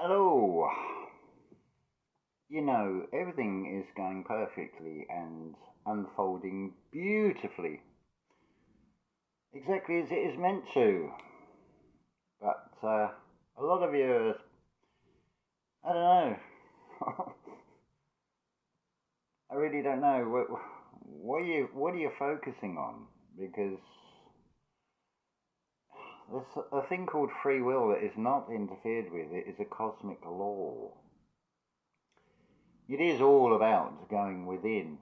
Hello. Everything is going perfectly and unfolding beautifully, exactly as it is meant to. But a lot of you, I don't know. I really don't know. What are you focusing on? Because there's a thing called free will that is not interfered with. It is a cosmic law. It is all about going within.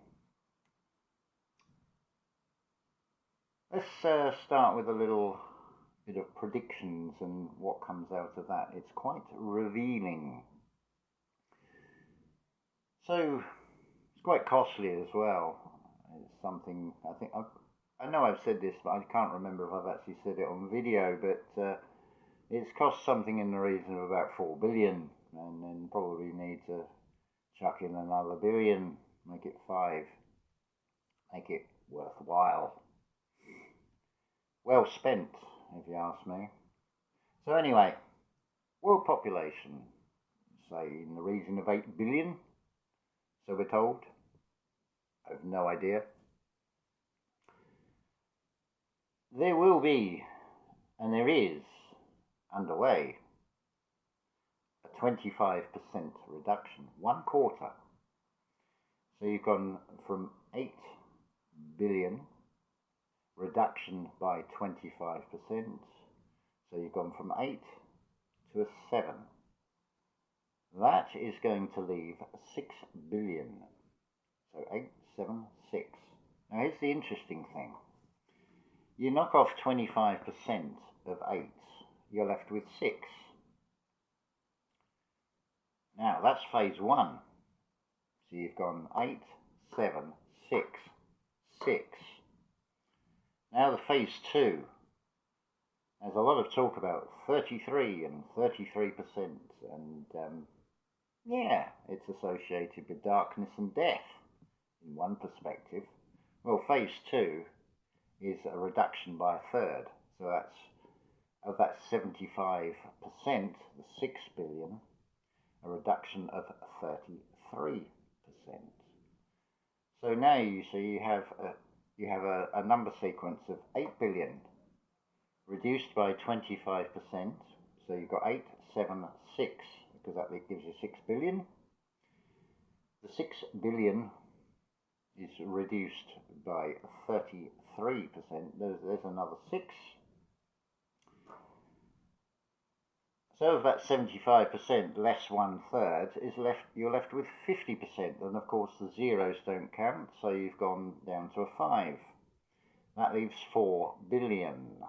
Let's start with a little bit of predictions and what comes out of that. It's quite revealing. So it's quite costly as well. It's something I know I've said this, but I can't remember if I've actually said it on video. But it's cost something in the region of about 4 billion, and then probably need to chuck in another billion, make it 5, make it worthwhile. Well spent, if you ask me. So anyway, world population, say in the region of 8 billion, so we're told. I have no idea. There will be, and there is, underway, a 25% reduction, 1/4. So you've gone from 8 billion, reduction by 25%. So you've gone from 8 to a 7. That is going to leave 6 billion. So 8, 7, 6. Now here's the interesting thing. You knock off 25% of 8, you're left with 6. Now that's phase 1. So you've gone 8, 7, 6, 6. Now the phase 2. There's a lot of talk about 33 and 33%, and yeah, it's associated with darkness and death in one perspective. Well, phase 2 is a reduction by a third, so that's of that 75%, the 6 billion, a reduction of 33%. So now you see you have a number sequence of 8 billion reduced by 25%. So you've got 8, 7, 6, because that gives you 6 billion. The 6 billion is reduced by 33%. There's another 6. So of that 75%, less 1/3 is left. You're left with 50%, and of course the zeros don't count, so you've gone down to a 5. That leaves 4 billion.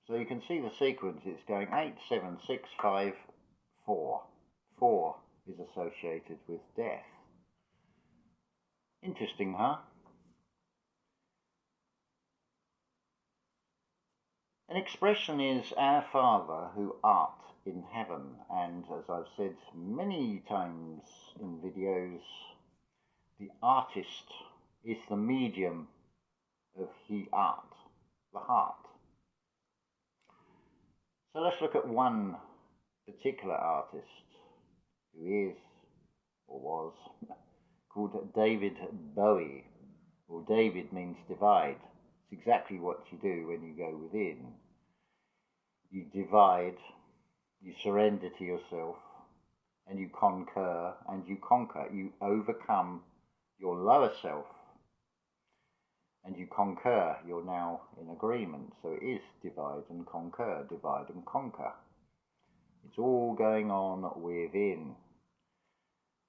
So you can see the sequence. It's going 8, 7, 6, 5, 4. 4 is associated with death. Interesting, huh? An expression is "Our Father who art in heaven," and as I've said many times in videos, the artist is the medium of he art, the heart. So let's look at one particular artist who is, or was, called David Bowie. Well, David means divide. It's exactly what you do when you go within. You divide, you surrender to yourself, and you concur and you conquer. You overcome your lower self and you concur. You're now in agreement. So it is divide and conquer, divide and conquer. It's all going on within.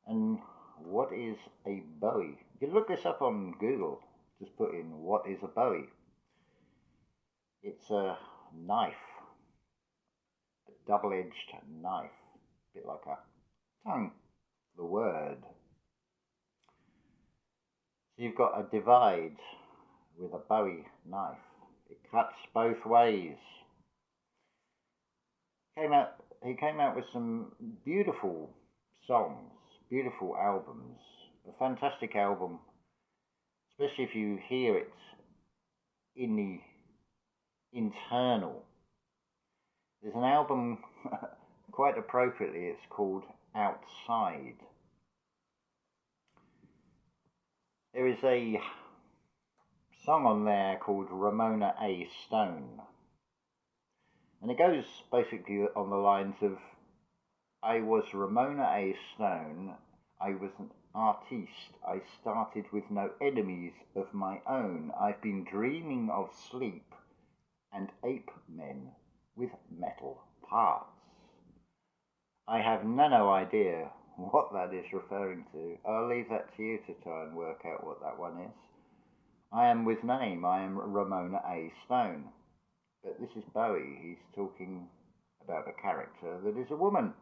And what is a Bowie? You can look this up on Google. Just put in "what is a Bowie." It's a knife, a double-edged knife, a bit like a tongue, the word. So you've got a divide with a Bowie knife. It cuts both ways. He came out with some beautiful songs, beautiful albums, a fantastic album, especially if you hear it in the internal. There's an album quite appropriately, it's called Outside. There is a song on there called Ramona A. Stone, and it goes basically on the lines of, I was Ramona A. Stone, I was an artiste, I started with no enemies of my own, I've been dreaming of sleep and ape men with metal parts. I have no idea what that is referring to. I'll leave that to you to try and work out what that one is. I am with name, I am Ramona A. Stone. But this is Bowie. He's talking about a character that is a woman.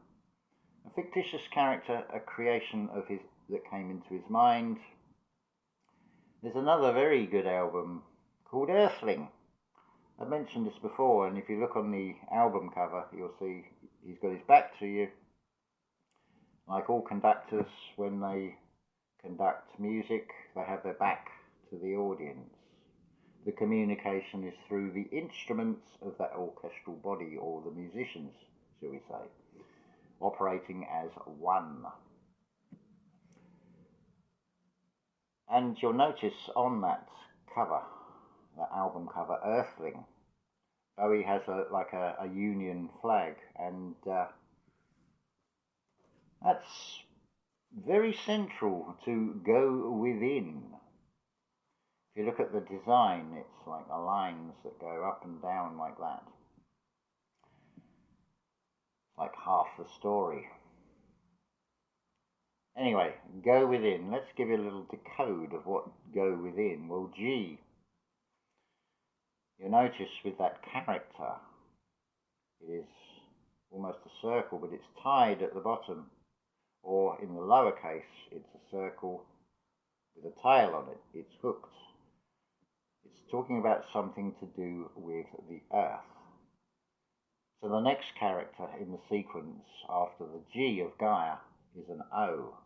A fictitious character, a creation of his that came into his mind. There's another very good album called Earthling. I've mentioned this before, and if you look on the album cover, you'll see he's got his back to you. Like all conductors, when they conduct music, they have their back to the audience. The communication is through the instruments of that orchestral body, or the musicians, shall we say, operating as one. And you'll notice on that cover, that album cover, Earthling, Bowie has a Union flag, and that's very central to Go Within. If you look at the design, it's like the lines that go up and down like that. It's like half the story. Anyway, Go Within. Let's give you a little decode of what Go Within. Well, G. You'll notice with that character, it is almost a circle, but it's tied at the bottom. Or in the lowercase, it's a circle with a tail on it. It's hooked. It's talking about something to do with the earth. So the next character in the sequence after the G of Gaia is an O.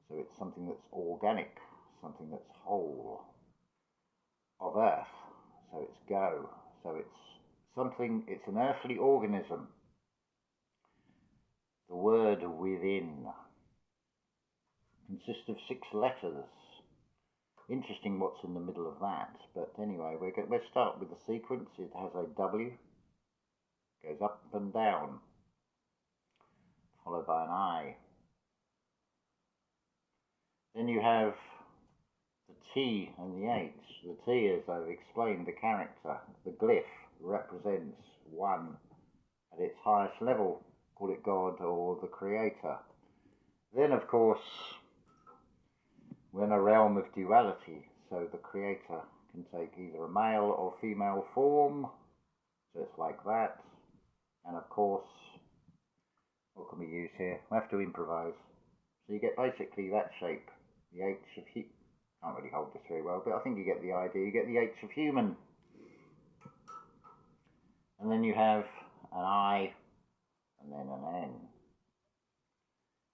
So it's something that's organic, something that's whole, of earth. So it's go. So it's something, it's an earthly organism. The word within consists of 6 letters. Interesting what's in the middle of that, but anyway, we'll start with the sequence. It has a W, goes up and down, followed by an I. Then you have the T and the H. The T, as I've explained, the character, the glyph, represents one at its highest level. Call it God or the Creator. Then, of course, we're in a realm of duality, so the Creator can take either a male or female form, so it's like that. And of course, what can we use here? We have to improvise. So you get basically that shape, the H of can't really hold this very well, but I think you get the idea. You get the H of human. And then you have an I, and then an N.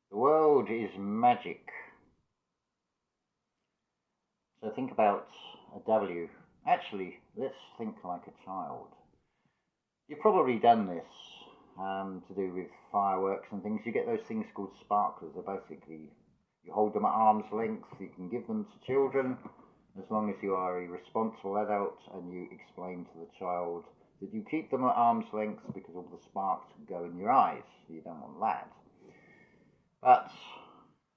The world is magic. So think about a W. Actually, let's think like a child. You've probably done this to do with fireworks and things. You get those things called sparklers. They're basically, you hold them at arm's length. You can give them to children as long as you are a responsible adult and you explain to the child that you keep them at arm's length because all the sparks go in your eyes. You don't want that. But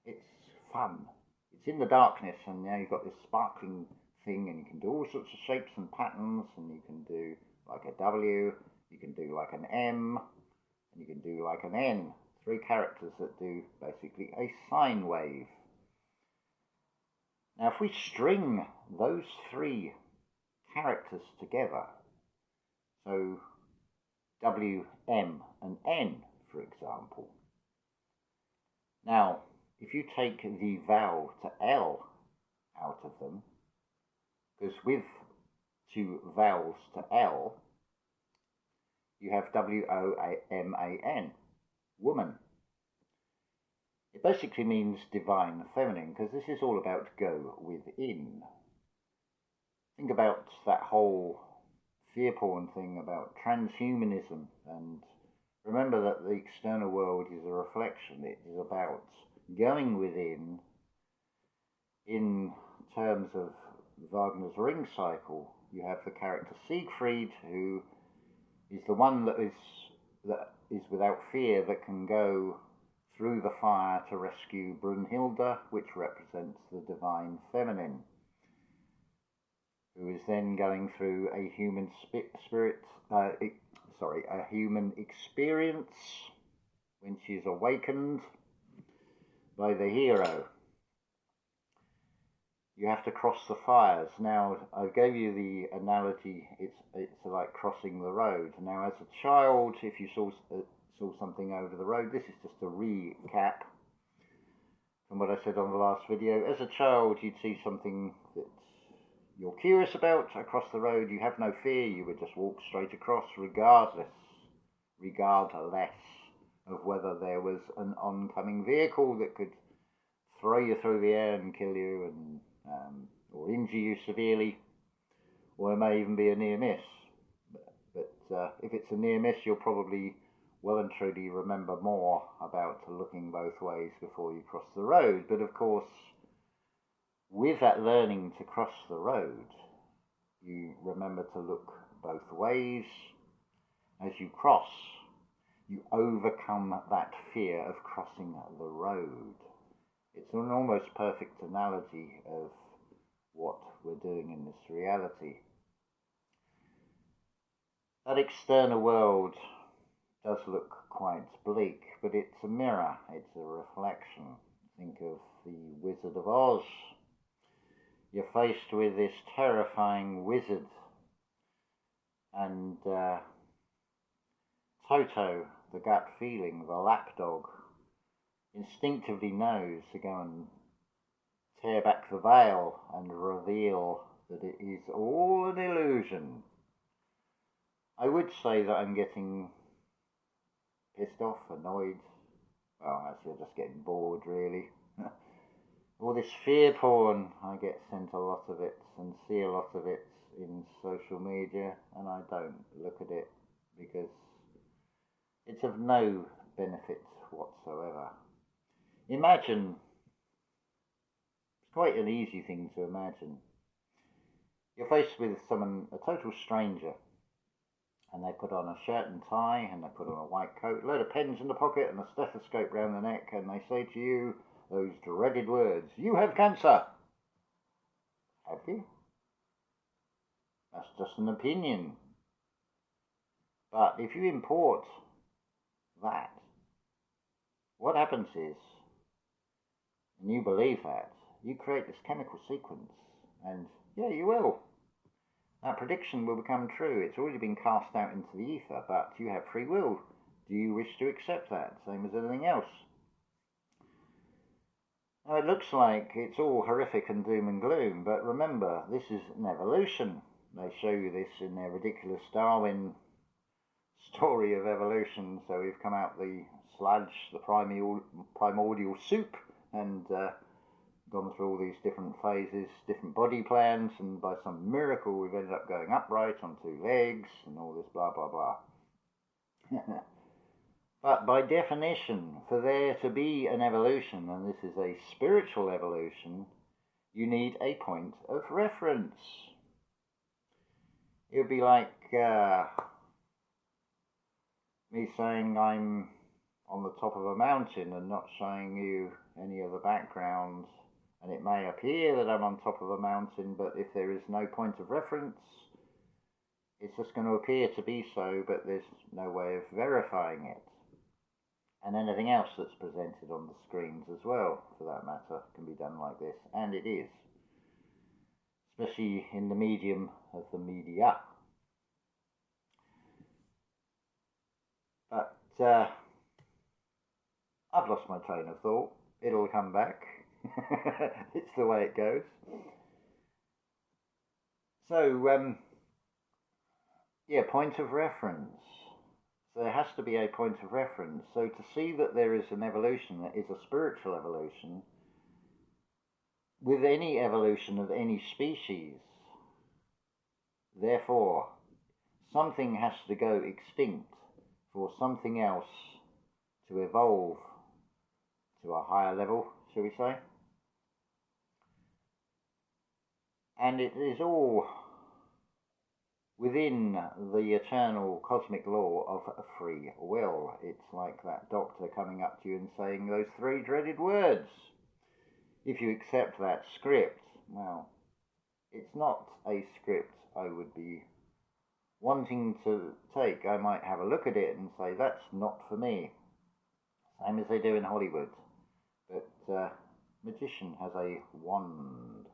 it's fun. It's in the darkness, and now you've got this sparkling thing, and you can do all sorts of shapes and patterns, and you can do like a W, you can do like an M, and you can do like an N. 3 characters that do basically a sine wave. Now if we string those 3 characters together, so W, M, and N, for example. Now, if you take the vowel to L out of them, because with 2 vowels to L, you have W-O-M-A-N, woman. It basically means divine feminine, because this is all about go within. Think about that whole fear porn thing about transhumanism, and remember that the external world is a reflection. It is about going within. In terms of Wagner's Ring Cycle, you have the character Siegfried, who is the one that is without fear, that can go through the fire to rescue Brunhilde, which represents the divine feminine, who is then going through a human a human experience when she is awakened by the hero. You have to cross the fires. Now, I gave you the analogy, it's like crossing the road. Now, as a child, if you saw something over the road, this is just a recap from what I said on the last video. As a child, you'd see something that you're curious about across the road. You have no fear. You would just walk straight across, regardless of whether there was an oncoming vehicle that could throw you through the air and kill you, and or injure you severely, or it may even be a near miss. But if it's a near miss, you'll probably well and truly remember more about looking both ways before you cross the road. But of course, with that learning to cross the road, you remember to look both ways. As you cross, you overcome that fear of crossing the road. It's an almost perfect analogy of what we're doing in this reality. That external world does look quite bleak, but it's a mirror, it's a reflection. Think of the Wizard of Oz. You're faced with this terrifying wizard, and Toto, the gut feeling, the lapdog, instinctively knows to go and tear back the veil and reveal that it is all an illusion. I would say that I'm getting pissed off, annoyed. Well, actually, I'm just getting bored, really. All this fear porn, I get sent a lot of it and see a lot of it in social media, and I don't look at it because it's of no benefit whatsoever. Imagine, it's quite an easy thing to imagine. You're faced with someone, a total stranger, and they put on a shirt and tie, and they put on a white coat, a load of pens in the pocket, and a stethoscope round the neck, and they say to you those dreaded words, "You have cancer." Have you? That's just an opinion. But if you import that, what happens is, and you believe that, you create this chemical sequence, and yeah, you will. That prediction will become true. It's already been cast out into the ether, but you have free will. Do you wish to accept that? Same as anything else. Now, it looks like it's all horrific and doom and gloom, but remember, this is an evolution. They show you this in their ridiculous Darwin story of evolution. So we've come out the sludge, the primordial soup, and gone through all these different phases, different body plans, and by some miracle we've ended up going upright on 2 legs and all this blah blah blah. But by definition, for there to be an evolution, and this is a spiritual evolution, you need a point of reference. It would be like me saying I'm on the top of a mountain and not showing you any of the background, and it may appear that I'm on top of a mountain, but if there is no point of reference, it's just going to appear to be so, but there's no way of verifying it. And anything else that's presented on the screens as well, for that matter, can be done like this, and it is, especially in the medium of the media. But I've lost my train of thought. It'll come back. It's the way it goes. So, yeah, point of reference. So there has to be a point of reference. So to see that there is an evolution that is a spiritual evolution, with any evolution of any species, therefore, something has to go extinct for something else to evolve to a higher level, shall we say. And it is all within the eternal cosmic law of free will. It's like that doctor coming up to you and saying those three dreaded words. If you accept that script, well, it's not a script I would be wanting to take. I might have a look at it and say, that's not for me. Same as they do in Hollywood. But magician has a wand,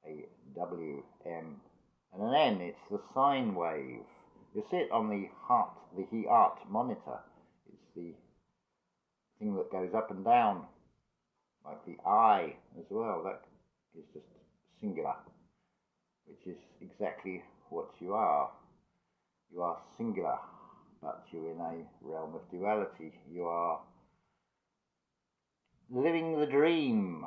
a W-M, and an N. It's the sine wave. You see it on the heart monitor. It's the thing that goes up and down, like the eye as well. That is just singular, which is exactly what you are. You are singular, but you're in a realm of duality. You are living the dream.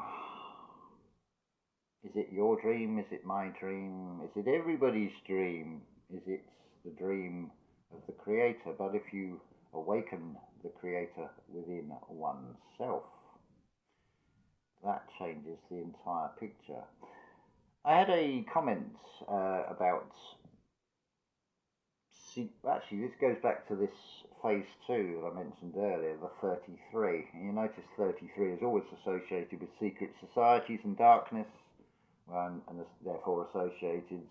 Is it your dream? Is it my dream? Is it everybody's dream? Is it the dream of the Creator? But if you awaken the Creator within oneself, that changes the entire picture. I had a comment about... Actually, this goes back to this phase 2 that I mentioned earlier, the 33. And you notice 33 is always associated with secret societies and darkness, and is therefore associated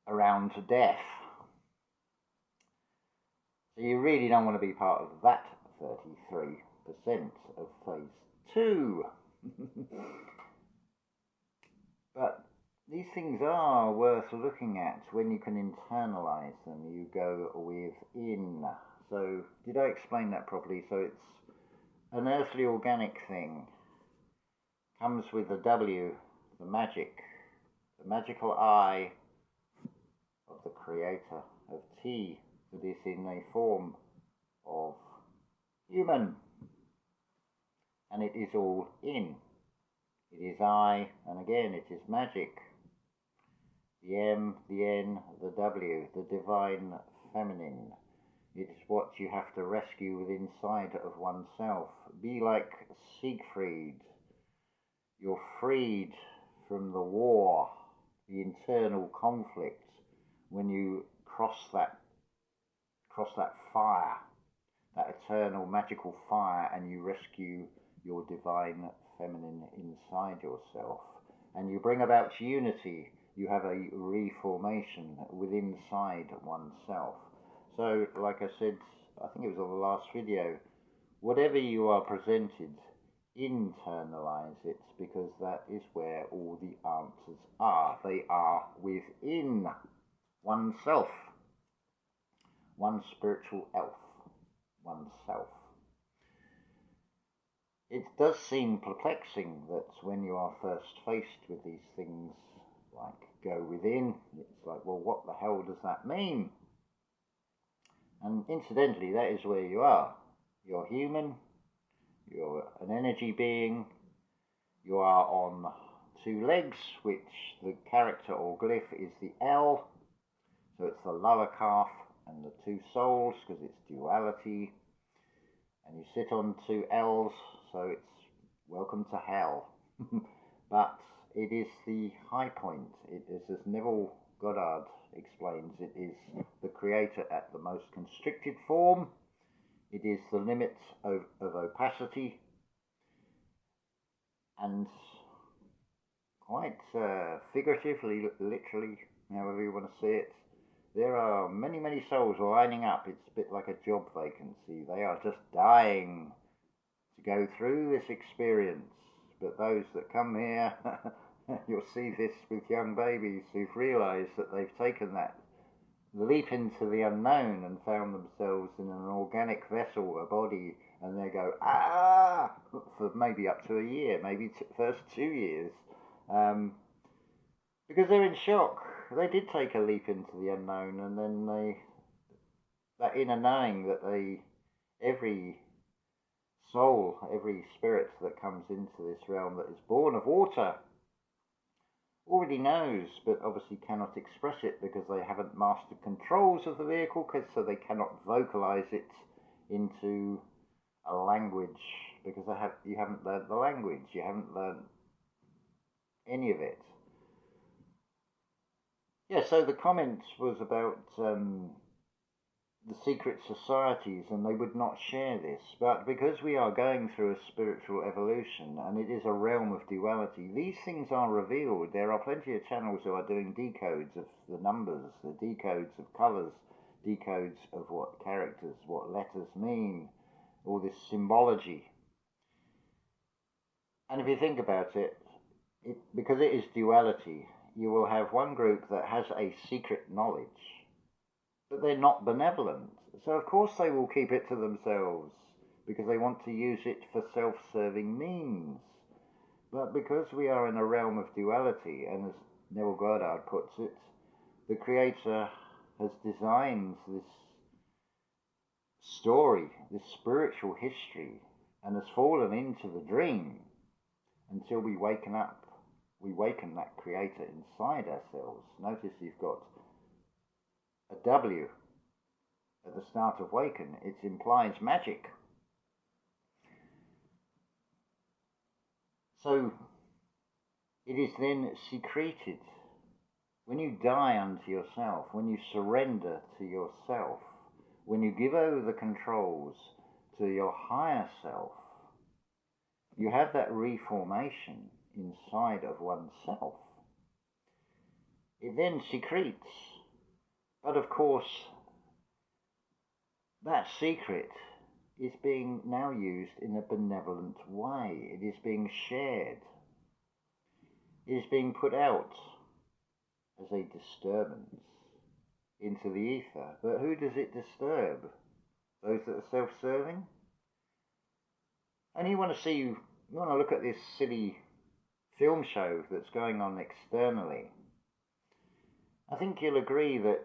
around death. So you really don't want to be part of that 33% of phase 2. But these things are worth looking at when you can internalize them. You go within. So did I explain that properly? So it's an earthly organic thing. Comes with the W, the magic, the magical eye of the Creator, of T, that is in a form of human. And it is all in. It is I, and again it is magic. The M, the N, the W, the divine feminine. It is what you have to rescue within inside of oneself. Be like Siegfried. You're freed from the war, the internal conflict, when you cross that fire, that eternal magical fire, and you rescue your divine feminine inside yourself. And you bring about unity. You have a reformation within inside oneself. So, like I said, I think it was on the last video, whatever you are presented, internalize it, because that is where all the answers are. They are within oneself, one spiritual elf, oneself. It does seem perplexing that when you are first faced with these things, like go within, it's like, well, what the hell does that mean? And incidentally, that is where you are. You're human, you're an energy being, you are on 2 legs, which the character or glyph is the L, so it's the lower calf and the 2 souls, because it's duality, and you sit on 2 L's, so it's welcome to hell. But it is the high point. It is, as Neville Goddard explains, it is the Creator at the most constricted form. It is the limit of opacity, and quite figuratively, literally, however you want to see it, there are many, many souls lining up. It's a bit like a job vacancy. They are just dying to go through this experience. But those that come here, you'll see this with young babies who've realised that they've taken that leap into the unknown and found themselves in an organic vessel, a body, and they go, ah, for maybe up to a year, maybe first 2 years, because they're in shock. They did take a leap into the unknown, and then that inner knowing that every soul, every spirit that comes into this realm that is born of water, already knows, but obviously cannot express it because they haven't mastered controls of the vehicle, so they cannot vocalize it into a language, because you haven't learned the language, you haven't learned any of it. Yeah, so the comments was about the secret societies, and they would not share this. But because we are going through a spiritual evolution, and it is a realm of duality, these things are revealed. There are plenty of channels who are doing decodes of the numbers, the decodes of colours, decodes of what characters, what letters mean, all this symbology. And if you think about it, because it is duality, you will have one group that has a secret knowledge, but they're not benevolent. So of course they will keep it to themselves because they want to use it for self-serving means. But because we are in a realm of duality, and as Neville Goddard puts it, the Creator has designed this story, this spiritual history, and has fallen into the dream until we waken up. We waken that Creator inside ourselves. Notice you've got a W at the start of waken. It implies magic. So it is then secreted. When you die unto yourself, when you surrender to yourself, when you give over the controls to your higher self, you have that reformation inside of oneself. It then secretes. But of course, that secret is being now used in a benevolent way. It is being shared. It is being put out as a disturbance into the ether. But who does it disturb? Those that are self-serving? And you want to look at this silly film show that's going on externally. I think you'll agree that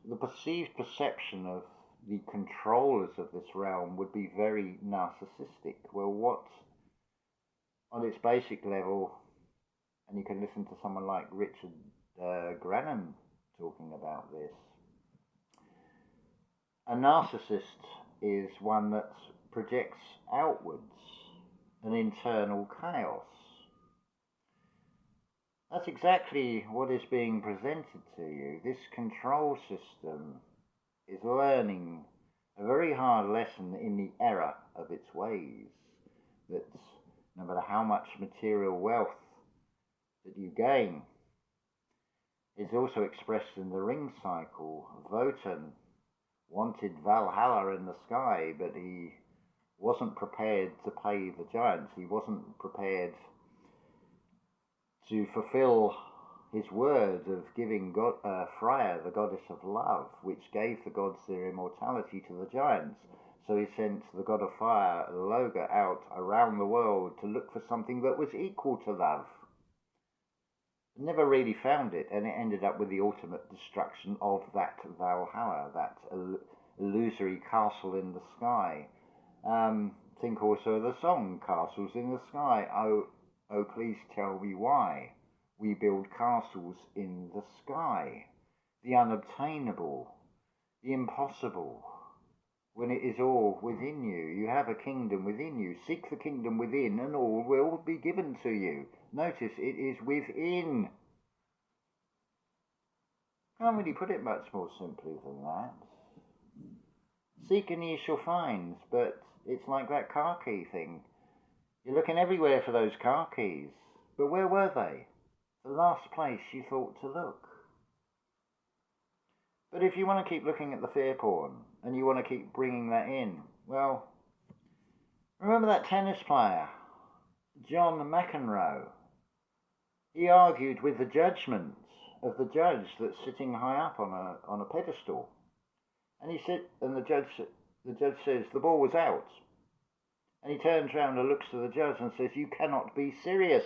the perceived perception of the controllers of this realm would be very narcissistic. Well, what, on its basic level, and you can listen to someone like Richard Grannon talking about this, a narcissist is one that projects outwards an internal chaos. That's exactly what is being presented to you. This control system is learning a very hard lesson in the error of its ways, that no matter how much material wealth that you gain, is also expressed in the ring cycle. Wotan wanted Valhalla in the sky, but he wasn't prepared to pay the giants. He wasn't prepared to fulfill his word of giving Freya, the goddess of love, which gave the gods their immortality, to the giants. So he sent the god of fire, Loga, out around the world to look for something that was equal to love. Never really found it, and it ended up with the ultimate destruction of that Valhalla, that illusory castle in the sky. Think also of the song, Castles in the Sky. Oh, please tell me why we build castles in the sky, the unobtainable, the impossible, when it is all within you. You have a kingdom within you. Seek the kingdom within, and all will be given to you. Notice it is within. Can't really put it much more simply than that. Seek and ye shall find, but it's like that car key thing. You're looking everywhere for those car keys, but where were they? The last place you thought to look. But if you want to keep looking at the fear porn, and you want to keep bringing that in, well, remember that tennis player, John McEnroe? He argued with the judgment of the judge that's sitting high up on a pedestal, and he said, and the judge says the ball was out, and he turns around and looks to the judge and says, "You cannot be serious."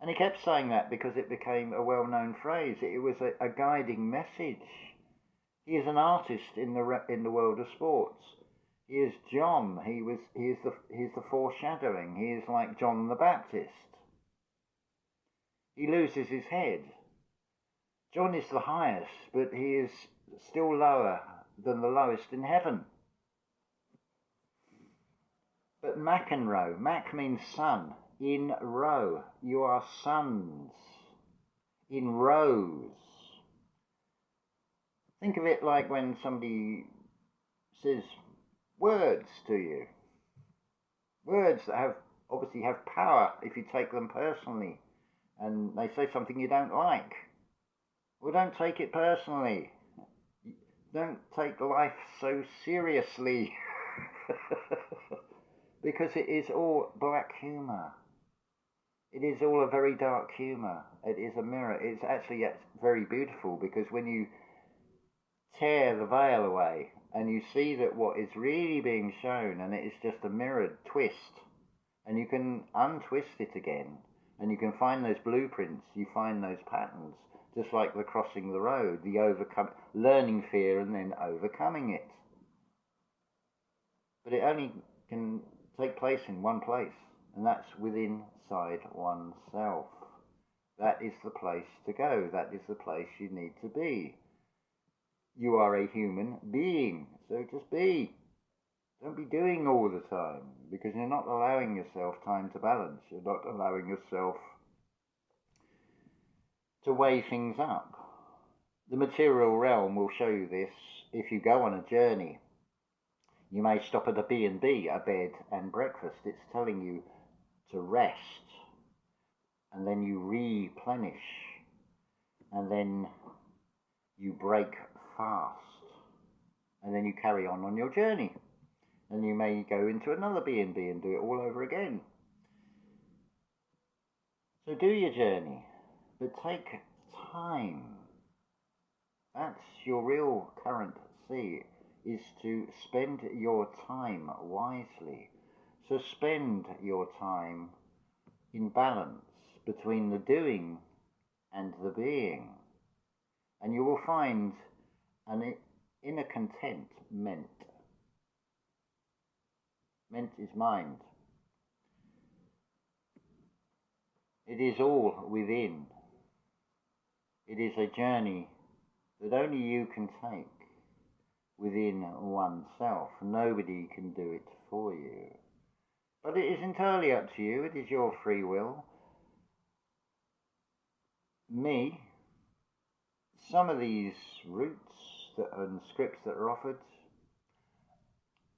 And he kept saying that because it became a well-known phrase. It was a guiding message. He is an artist in the world of sports. He is John. He is the foreshadowing. He is like John the Baptist. he loses his head. John is the highest, but he is still lower than the lowest in heaven. But McEnroe, Mac means son, in row. You are sons, in rows. Think of it like when somebody says words to you. Words that obviously have power if you take them personally. And they say something you don't like. Well, don't take it personally. Don't take life so seriously. Because it is all black humour. It is all a very dark humour. It is a mirror. It's actually very beautiful, because when you tear the veil away and you see that what is really being shown, and it is just a mirrored twist, and you can untwist it again, and you can find those blueprints, you find those patterns, just like the crossing the road, learning fear and then overcoming it. But it only can take place in one place, and that's within inside oneself. That is the place to go. That is the place you need to be. You are a human being, so just be. Don't be doing all the time, because you're not allowing yourself time to balance. You're not allowing yourself to weigh things up. The material realm will show you this. If you go on a journey, you may stop at a B&B, a bed and breakfast. It's telling you to rest, and then you replenish, and then you break fast, and then you carry on your journey. And you may go into another B&B and do it all over again. So do your journey, but take time. That's your real currency, is to spend your time wisely. So spend your time in balance between the doing and the being. And you will find an inner contentment. Ment is mind. It is all within. It is a journey that only you can take within oneself. Nobody can do it for you. But it is entirely up to you. It is your free will. Some of these routes and scripts that are offered,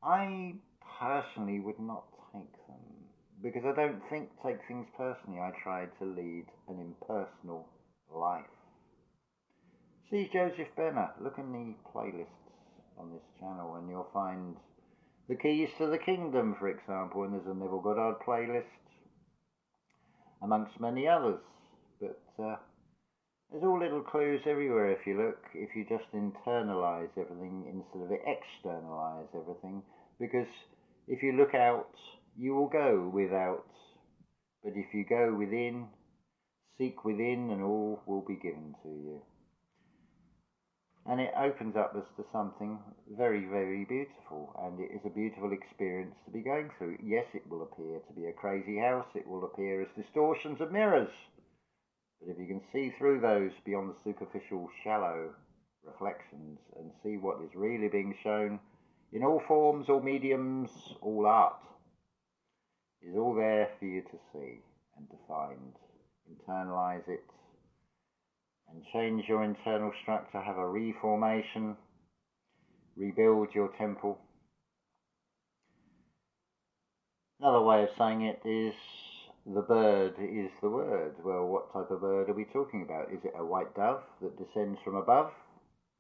I personally would not take them, because I don't take things personally. I try to lead an impersonal life. See Joseph Benner. Look in the playlists on this channel and you'll find the Keys to the Kingdom, for example, and there's a Neville Goddard playlist, amongst many others. But there's all little clues everywhere if you look, if you just internalize everything instead of externalize everything. Because if you look out, you will go without. But if you go within, seek within, and all will be given to you. And it opens up us to something very, very beautiful. And it is a beautiful experience to be going through. Yes, it will appear to be a crazy house. It will appear as distortions of mirrors. But if you can see through those beyond the superficial, shallow reflections and see what is really being shown in all forms, all mediums, all art, is all there for you to see and to find. Internalize it and change your internal structure, have a reformation, rebuild your temple. Another way of saying it is, the bird is the word. Well, what type of bird are we talking about? Is it a white dove that descends from above?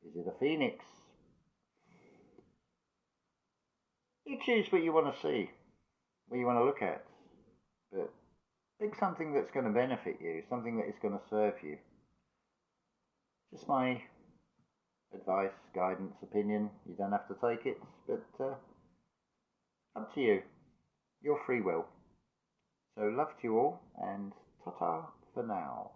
Is it a phoenix? You choose what you want to see, what you want to look at. But pick something that's going to benefit you, something that is going to serve you. Just my advice, guidance, opinion. You don't have to take it, but up to you. Your free will. So love to you all, and ta-ta for now.